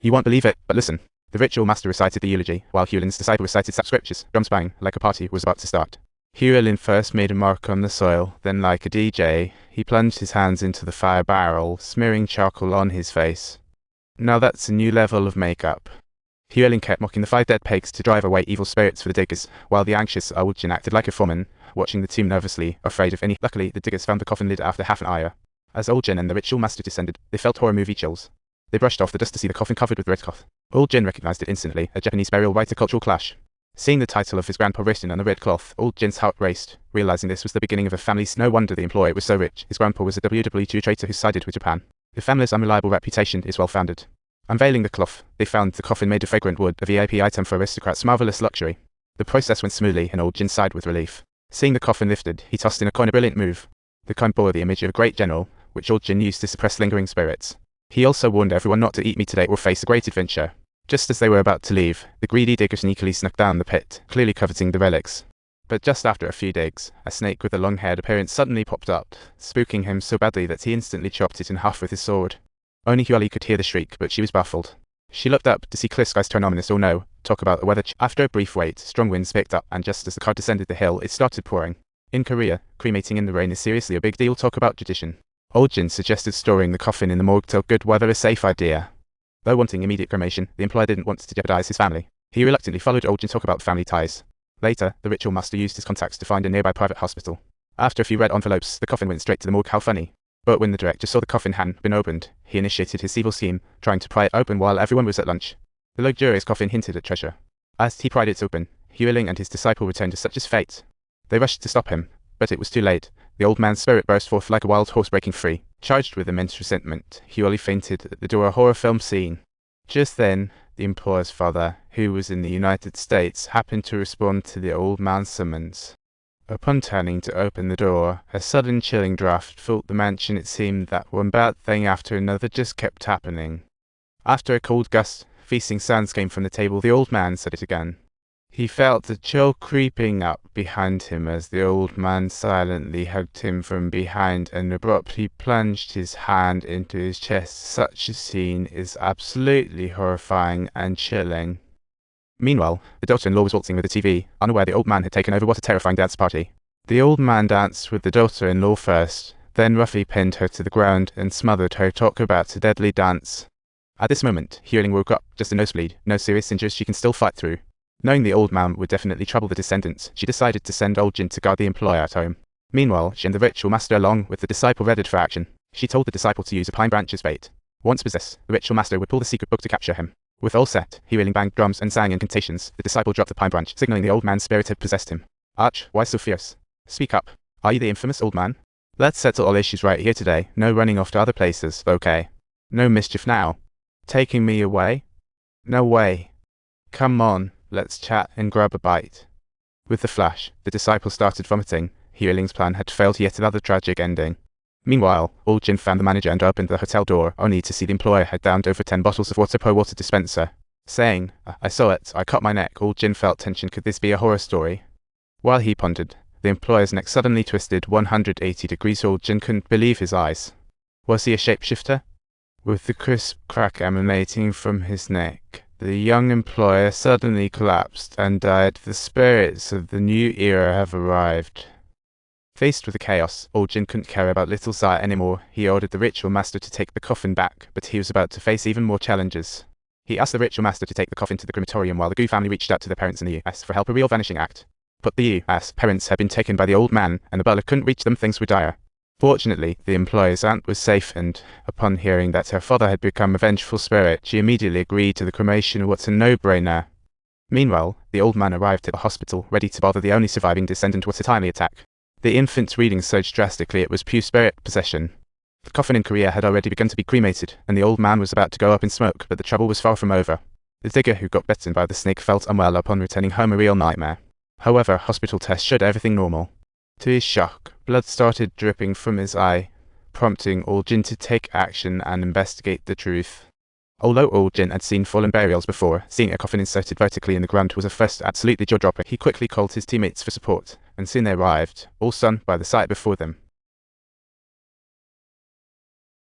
You won't believe it, but listen. The ritual master recited the eulogy, while Hewlin's disciple recited scriptures, drums bang, like a party was about to start. Hewlin first made a mark on the soil, then like a DJ, he plunged his hands into the fire barrel, smearing charcoal on his face. Now that's a new level of makeup. Hewlin kept mocking the 5 dead pigs to drive away evil spirits for the diggers, while the anxious Uljin acted like a foreman, watching the tomb nervously, afraid of any. Luckily, the diggers found the coffin lid after half an hour. As Uljin and the ritual master descended, they felt horror movie chills. They brushed off the dust to see the coffin covered with red cloth. Uljin recognized it instantly, a Japanese burial rite, a cultural clash. Seeing the title of his grandpa written on the red cloth, Uljin's heart raced, realizing this was the beginning of a family. No wonder the employee was so rich. His grandpa was a WW2 traitor who sided with Japan. The family's unreliable reputation is well founded. Unveiling the cloth, they found the coffin made of fragrant wood, a VIP item for aristocrats' marvelous luxury. The process went smoothly, and Uljin sighed with relief. Seeing the coffin lifted, he tossed in a coin, a brilliant move. The coin bore the image of a great general, which Uljin used to suppress lingering spirits. He also warned everyone not to eat me today or face a great adventure. Just as they were about to leave, the greedy digger sneakily snuck down the pit, clearly coveting the relics. But just after a few digs, a snake with a long-haired appearance suddenly popped up, spooking him so badly that he instantly chopped it in half with his sword. Only Hyuli could hear the shriek, but she was baffled. She looked up to see clear skies turn ominous. Oh no, talk about the weather. After a brief wait, strong winds picked up, and just as the car descended the hill, it started pouring. In Korea, cremating in the rain is seriously a big deal. Talk about tradition. Uljin suggested storing the coffin in the morgue till good weather, a safe idea. Though wanting immediate cremation, the employer didn't want to jeopardize his family. He reluctantly followed Uljin talk about family ties. Later, the ritual master used his contacts to find a nearby private hospital. After a few red envelopes, the coffin went straight to the morgue. How funny. But when the director saw the coffin hadn't been opened, he initiated his evil scheme, trying to pry it open while everyone was at lunch. The luxurious coffin hinted at treasure. As he pried it open, Hewling and his disciple returned to such as fate. They rushed to stop him, but it was too late. The old man's spirit burst forth like a wild horse breaking free. Charged with immense resentment, Hewley fainted at the door, a horror film scene. Just then, the employer's father, who was in the United States, happened to respond to the old man's summons. Upon turning to open the door, a sudden chilling draft filled the mansion. It seemed that one bad thing after another just kept happening. After a cold gust, feasting sounds came from the table. The old man said it again. He felt a chill creeping up behind him as the old man silently hugged him from behind and abruptly plunged his hand into his chest. Such a scene is absolutely horrifying and chilling. Meanwhile, the daughter-in-law was waltzing with the TV, unaware the old man had taken over. What a terrifying dance party. The old man danced with the daughter-in-law first, then roughly pinned her to the ground and smothered her. Talk about a deadly dance. At this moment, Hewling woke up, just a nosebleed, no serious injuries, she can still fight through. Knowing the old man would definitely trouble the descendants, she decided to send Uljin to guard the employer at home. Meanwhile, she and the ritual master along with the disciple readied for action. She told the disciple to use a pine branch as bait. Once possessed, the ritual master would pull the secret book to capture him. With all set, Hewling banged drums and sang incantations. The disciple dropped the pine branch, signaling the old man's spirit had possessed him. Arch, why so fierce? Speak up. Are you the infamous old man? Let's settle all issues right here today. No running off to other places, okay? No mischief now. Taking me away? No way. Come on, let's chat and grab a bite. With the flash, the disciple started vomiting. Hewling's plan had failed, yet another tragic ending. Meanwhile, Uljin found the manager and opened the hotel door, only to see the employer had downed over 10 bottles of water per water dispenser. Saying, I saw it, I cut my neck. Uljin felt tension. Could this be a horror story? While he pondered, the employer's neck suddenly twisted 180 degrees. Uljin couldn't believe his eyes. Was he a shapeshifter? With the crisp crack emanating from his neck, the young employer suddenly collapsed and died. The spirits of the new era have arrived. Faced with the chaos, Uljin couldn't care about little Zaya anymore. He ordered the ritual master to take the coffin back, but he was about to face even more challenges. He asked the ritual master to take the coffin to the crematorium while the Gu family reached out to their parents in the US for help, a real vanishing act. But the US parents had been taken by the old man, and the butler couldn't reach them. Things were dire. Fortunately, the employer's aunt was safe, and upon hearing that her father had become a vengeful spirit, she immediately agreed to the cremation. What a no-brainer. Meanwhile, the old man arrived at the hospital, ready to bother the only surviving descendant. What a timely attack. The infant's reading surged drastically. It was pure spirit possession. The coffin in Korea had already begun to be cremated, and the old man was about to go up in smoke, but the trouble was far from over. The digger who got bitten by the snake felt unwell upon returning home, a real nightmare. However, hospital tests showed everything normal. To his shock, blood started dripping from his eye, prompting Uljin to take action and investigate the truth. Although Uljin had seen fallen burials before, seeing a coffin inserted vertically in the ground was a first, absolutely jaw-dropping. He quickly called his teammates for support, and soon they arrived, all stunned by the sight before them.